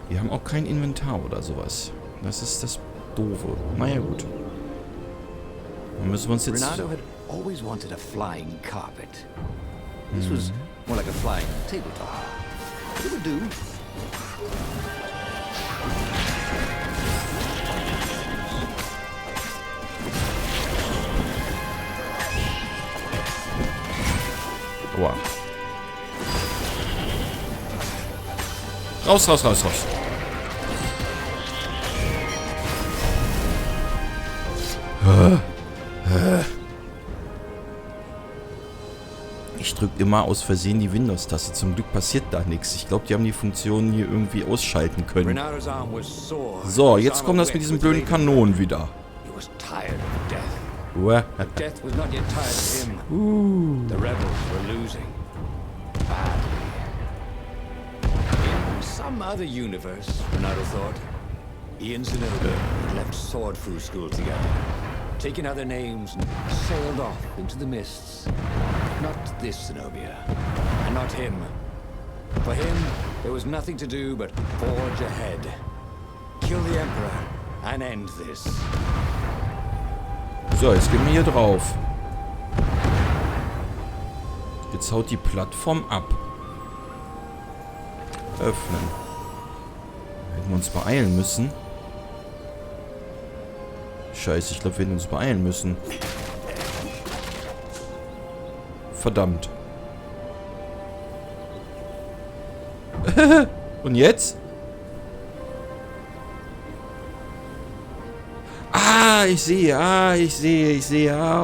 Wir haben auch kein Inventar oder sowas. Das ist das Doofe. Naja, gut. Dann müssen wir uns jetzt... Reynador had always wanted a flying carpet. This was more like a flying tabletop. It would do. Aua. Raus, raus, raus, raus. Ich drücke immer aus Versehen die Windows-Taste. Zum Glück passiert da nichts. Ich glaube, die haben die Funktionen hier irgendwie ausschalten können. So, jetzt kommt das mit diesen blöden Kanonen wieder. Death was not yet tired of him. The rebels were losing badly. In some other universe, Reynador thought, he and Zenobia had left sword-fu school together, taken other names and sailed off into the mists. Not this Zenobia, and not him. For him, there was nothing to do but forge ahead, kill the Emperor, and end this. So, jetzt gehen wir hier drauf. Jetzt haut die Plattform ab. Öffnen. Hätten wir uns beeilen müssen. Scheiße, ich glaube, wir hätten uns beeilen müssen. Verdammt. Und jetzt? Ich sehe.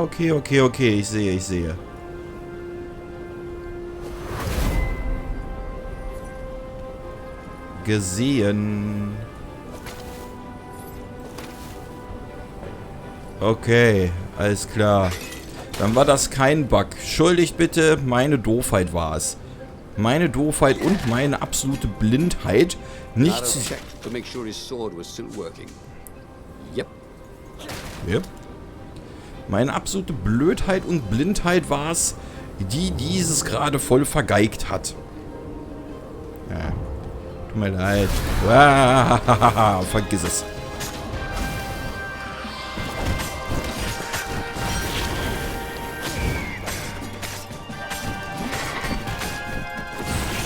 Okay. Ich sehe. Gesehen. Okay, alles klar. Dann war das kein Bug. Entschuldigt bitte, meine Doofheit war es. Meine Doofheit und meine absolute Blindheit. Nicht zu... Yep. Meine absolute Blödheit und Blindheit war es, die dieses gerade voll vergeigt hat. Ja. Tut mir leid. Vergiss es.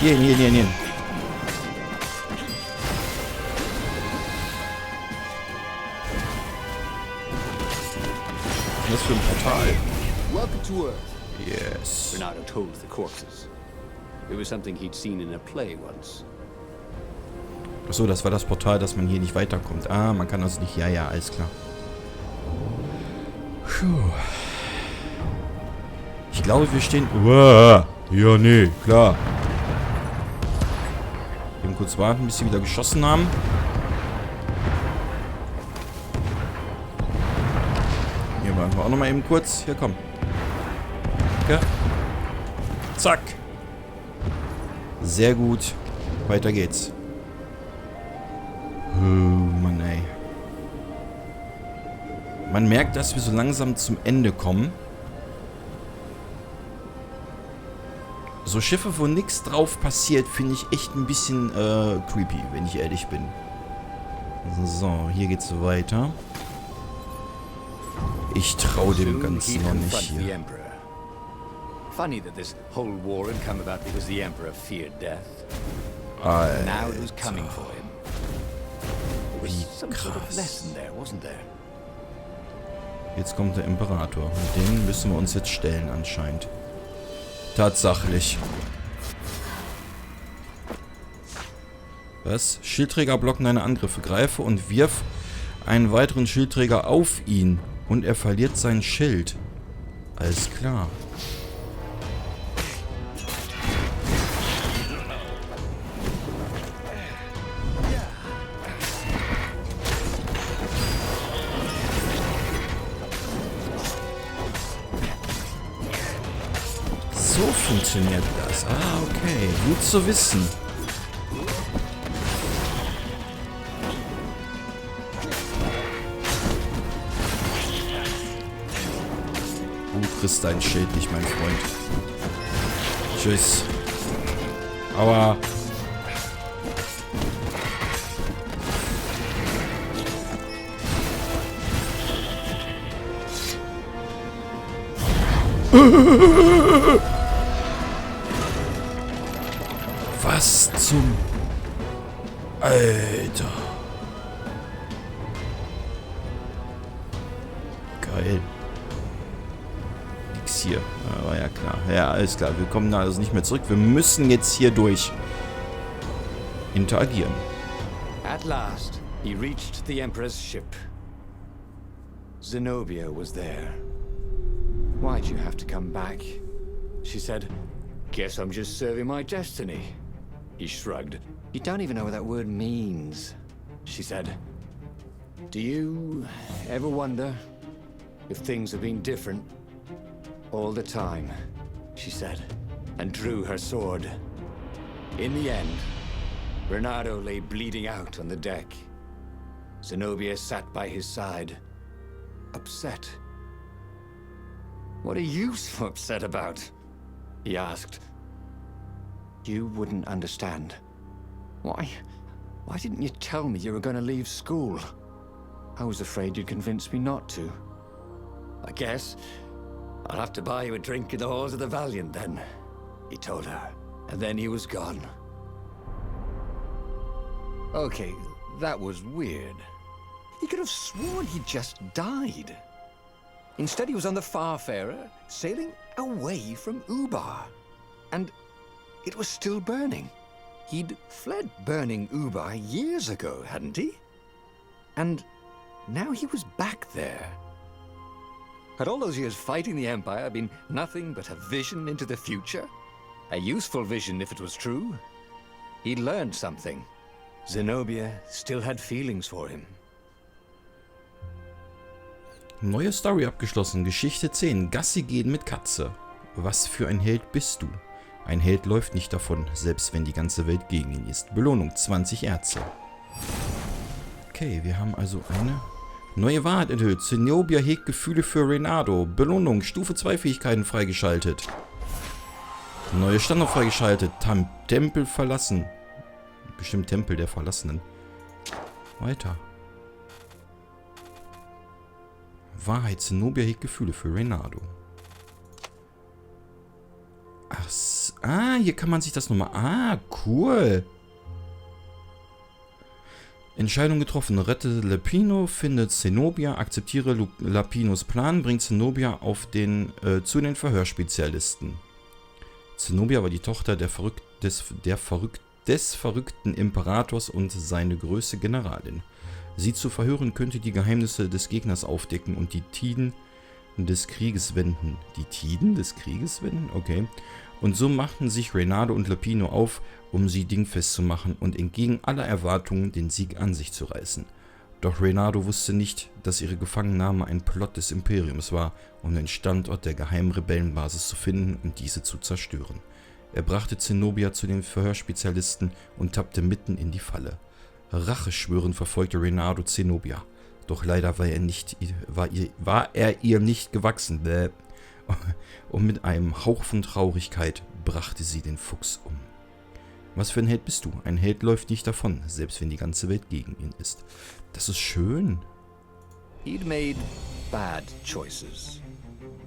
Hier. Was für ein Portal? Welcome to Earth. Yes. Reynador told the corpses. It was something he'd seen in a play once. Achso, das war das Portal, dass man hier nicht weiterkommt. Ah, man kann also nicht... Ja, alles klar. Puh. Ich glaube, wir stehen... Ja, nee, klar. Wir können kurz warten, bis sie wieder geschossen haben. Hier warten wir auch nochmal eben kurz. Hier, komm. Okay. Zack. Sehr gut. Weiter geht's. Oh Mann, ey. Man merkt, dass wir so langsam zum Ende kommen. So Schiffe, wo nichts drauf passiert, finde ich echt ein bisschen creepy, wenn ich ehrlich bin. So, hier geht's so weiter. Ich traue dem Ganzen noch nicht hier. Funny that this whole war had come about because the Emperor feared death. Now it was coming for him. There was some sort of lesson there, wasn't there? Jetzt kommt der Imperator. Und den müssen wir uns jetzt stellen anscheinend. Tatsächlich. Was? Schildträger blocken deine Angriffe. Greife und wirf einen weiteren Schildträger auf ihn. Und er verliert sein Schild. Alles klar. So funktioniert das. Ah, okay. Gut zu wissen. Du kriegst dein Schild nicht, mein Freund. Tschüss. Aber... Was zum... Alter. Geil. Nix hier. Aber ja klar. Ja, alles klar. Wir kommen da also nicht mehr zurück. Wir müssen jetzt hier durch interagieren. At last, he reached the Emperor's ship. Zenobia was there. Why'd you have to come back? She said, guess I'm just serving my destiny. He shrugged. You don't even know what that word means. She said, do you ever wonder if things have been different all the time? She said, and drew her sword. In the end, Reynador lay bleeding out on the deck. Zenobia sat by his side, upset. What are you so upset about? He asked. You wouldn't understand. Why didn't you tell me you were going to leave school? I was afraid you'd convince me not to. I guess I'll have to buy you a drink in the halls of the Valiant then, he told her. And then he was gone. Okay, that was weird. He could have sworn he just died. Instead, he was on the Farfarer, sailing away from Ubar. And it was still burning. He'd fled burning Ubar years ago, hadn't he? And now he was back there. Had all those years fighting the Empire been nothing but a vision into the future? A useful vision if it was true. He'd learned something. Zenobia still had feelings for him. Neue Story abgeschlossen. Geschichte 10. Gassigehen mit Katze. Was für ein Held bist du? Ein Held läuft nicht davon, selbst wenn die ganze Welt gegen ihn ist. Belohnung 20 Erze. Okay, wir haben also eine neue Wahrheit enthüllt. Zenobia hegt Gefühle für Reynador. Belohnung, Stufe 2 Fähigkeiten freigeschaltet. Neue Standard freigeschaltet. Tempel verlassen. Bestimmt Tempel der Verlassenen. Weiter. Wahrheit, Zenobia hegt Gefühle für Reynador. Ach, hier kann man sich das nochmal... Ah, cool. Entscheidung getroffen. Rette Lapino, findet Zenobia, akzeptiere Lapinos Plan, bringt Zenobia auf zu den Verhörspezialisten. Zenobia war die Tochter des verrückten Imperators und seine größte Generalin. Sie zu verhören könnte die Geheimnisse des Gegners aufdecken und die Tiden des Krieges wenden. Die Tiden des Krieges wenden? Okay. Und so machten sich Reynador und Lapino auf, um sie dingfest zu machen und entgegen aller Erwartungen den Sieg an sich zu reißen. Doch Reynador wusste nicht, dass ihre Gefangennahme ein Plot des Imperiums war, um den Standort der geheimen Rebellenbasis zu finden und diese zu zerstören. Er brachte Zenobia zu den Verhörspezialisten und tappte mitten in die Falle. Racheschwören verfolgte Reynador Zenobia. Doch leider war er ihr nicht gewachsen. Und mit einem Hauch von Traurigkeit brachte sie den Fuchs um. Was für ein Held bist du? Ein Held läuft nicht davon, selbst wenn die ganze Welt gegen ihn ist. Das ist schön. He'd made bad choices.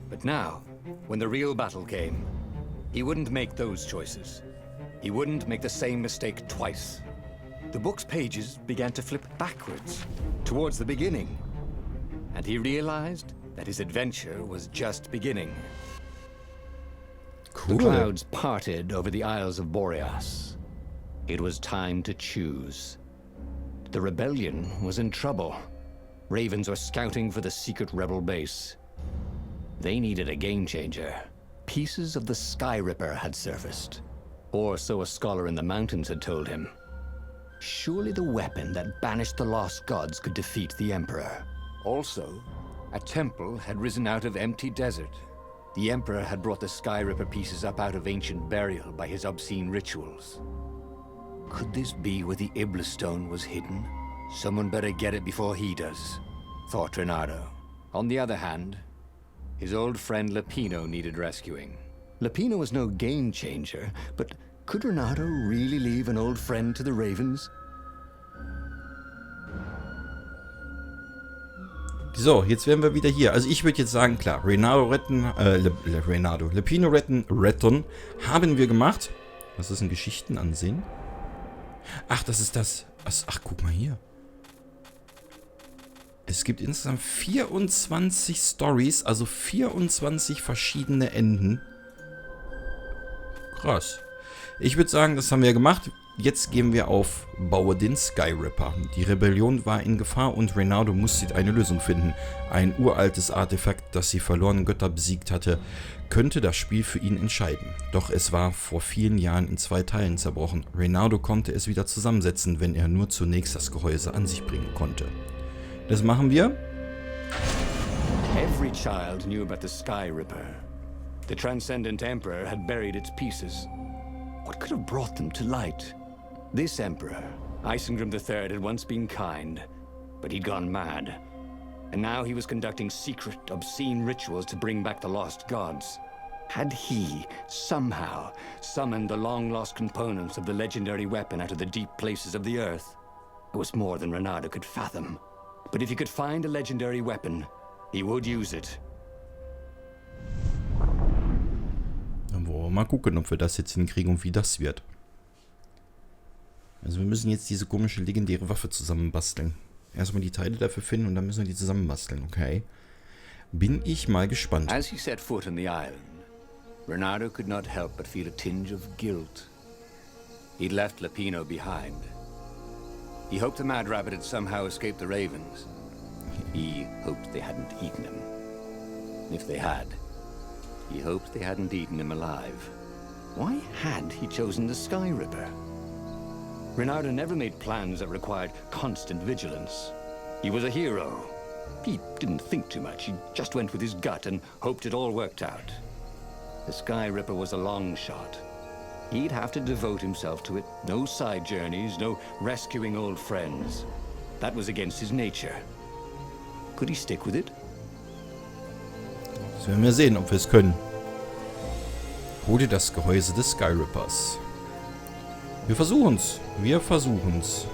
But now, when the real battle came, he wouldn't make those choices. He wouldn't make the same mistake twice. The book's pages began to flip backwards, towards the beginning. And he realized that his adventure was just beginning. Cool. The clouds parted over the Isles of Boreas. It was time to choose. The rebellion was in trouble. Ravens were scouting for the secret rebel base. They needed a game changer. Pieces of the Sky Ripper had surfaced. Or so a scholar in the mountains had told him. Surely the weapon that banished the lost gods could defeat the Emperor. Also, a temple had risen out of empty desert. The Emperor had brought the Sky Ripper pieces up out of ancient burial by his obscene rituals. Could this be where the Iblis stone was hidden? Someone better get it before he does, thought Reynador. On the other hand, his old friend Lapino needed rescuing. Lapino was no game changer, but could Reynador really leave an old friend to the Ravens? So, jetzt wären wir wieder hier. Also ich würde jetzt sagen, klar, Reynador retten, Lepino retten, haben wir gemacht. Was ist ein Geschichten ansehen? Ach, das ist das. Ach, guck mal hier. Es gibt insgesamt 24 Stories, also 24 verschiedene Enden. Krass. Ich würde sagen, das haben wir gemacht. Jetzt gehen wir auf Baue den Skyripper. Die Rebellion war in Gefahr und Reynador musste eine Lösung finden. Ein uraltes Artefakt, das die verlorenen Götter besiegt hatte, könnte das Spiel für ihn entscheiden. Doch es war vor vielen Jahren in 2 Teilen zerbrochen. Reynador konnte es wieder zusammensetzen, wenn er nur zunächst das Gehäuse an sich bringen konnte. Das machen wir. Every child knew about the Skyripper. The transcendent emperor had buried its pieces. What could have brought them to light? This emperor, Isengrim III, had once been kind, but he'd gone mad. And now he was conducting secret, obscene rituals to bring back the lost gods. Had he, somehow, summoned the long-lost components of the legendary weapon out of the deep places of the earth? It was more than Reynador could fathom. But if he could find a legendary weapon, he would use it. Dann wollen wir mal gucken, ob wir das jetzt hinkriegen und wie das wird. Also wir müssen jetzt diese komische legendäre Waffe zusammenbasteln. Erstmal die Teile dafür finden und dann müssen wir die zusammenbasteln, okay? Bin ich mal gespannt. As he set foot in the island, Reynador could not help but feel a tinge of guilt. He'd left Lepino behind. He hoped the Mad Rabbit had somehow escaped the ravens. He hoped they hadn't eaten him. If they had, he hoped they hadn't eaten him alive. Why had he chosen the Skyripper? Reynador never made plans that required constant vigilance. He was a hero. He didn't think too much. He just went with his gut and hoped it all worked out. The Skyripper was a long shot. He'd have to devote himself to it. No side journeys, no rescuing old friends. That was against his nature. Could he stick with it? Das werden wir sehen, ob wir es können. Hole das Gehäuse des Skyrippers. Wir versuchen's. Wir versuchen's.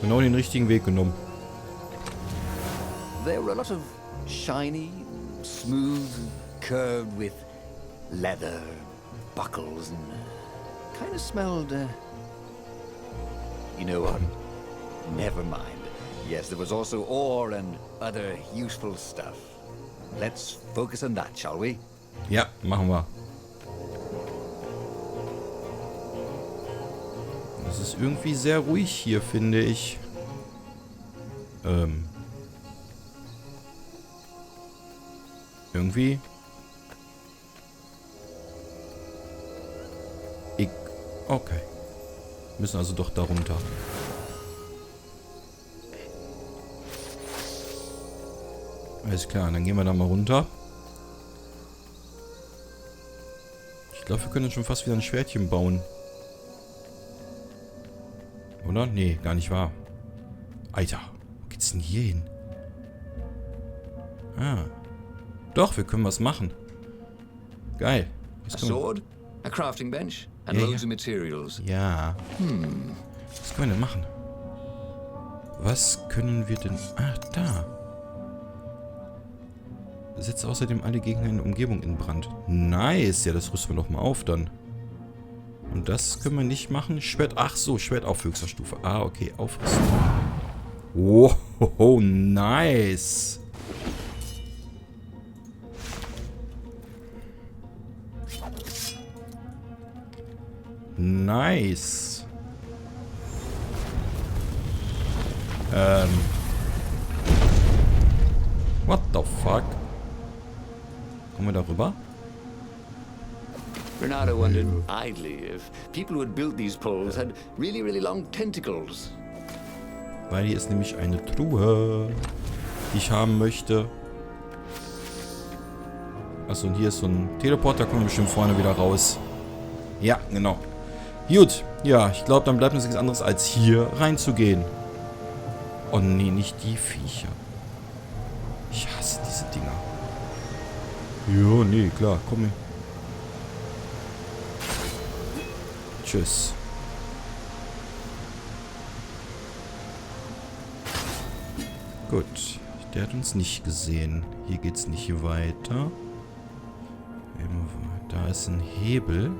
Genau den richtigen Weg genommen. There were a lot of shiny, smooth, curved with leather, buckles, and kind of smelled, you know what? Never mind. Yes, there was also ore and other useful stuff. Let's focus on that, shall we? Ja, machen wir. Es ist irgendwie sehr ruhig hier, finde ich. Irgendwie. Okay. Müssen also doch da runter. Alles klar, dann gehen wir da mal runter. Ich glaube, wir können schon fast wieder ein Schwertchen bauen. Oder? Nee, gar nicht wahr. Alter, wo geht's denn hier hin? Ah. Doch, wir können was machen. Geil. A sword, a crafting bench, and loads of materials. Ja. Was können wir denn machen? Was können wir denn... Ach, da. Setze außerdem alle Gegner in der Umgebung in Brand. Nice. Ja, das rüsten wir doch mal auf dann. Und das können wir nicht machen. Schwert... Ach so, Schwert auf höchster Stufe. Ah, okay. Aufrüsten. Oh, nice. Nice. What the fuck? Kommen wir da rüber? Reynador wondered idly if people who had built these poles had really, really long tentacles. Weil hier ist nämlich eine Truhe, die ich haben möchte. Achso, und hier ist so ein Teleporter, kommen wir bestimmt vorne wieder raus. Ja, genau. Gut, ja, ich glaube, dann bleibt uns nichts anderes, als hier reinzugehen. Oh nee, nicht die Viecher. Ich hasse diese Dinger. Jo, nee, klar, komm her. Tschüss. Gut. Der hat uns nicht gesehen. Hier geht's nicht weiter. Da ist ein Hebel.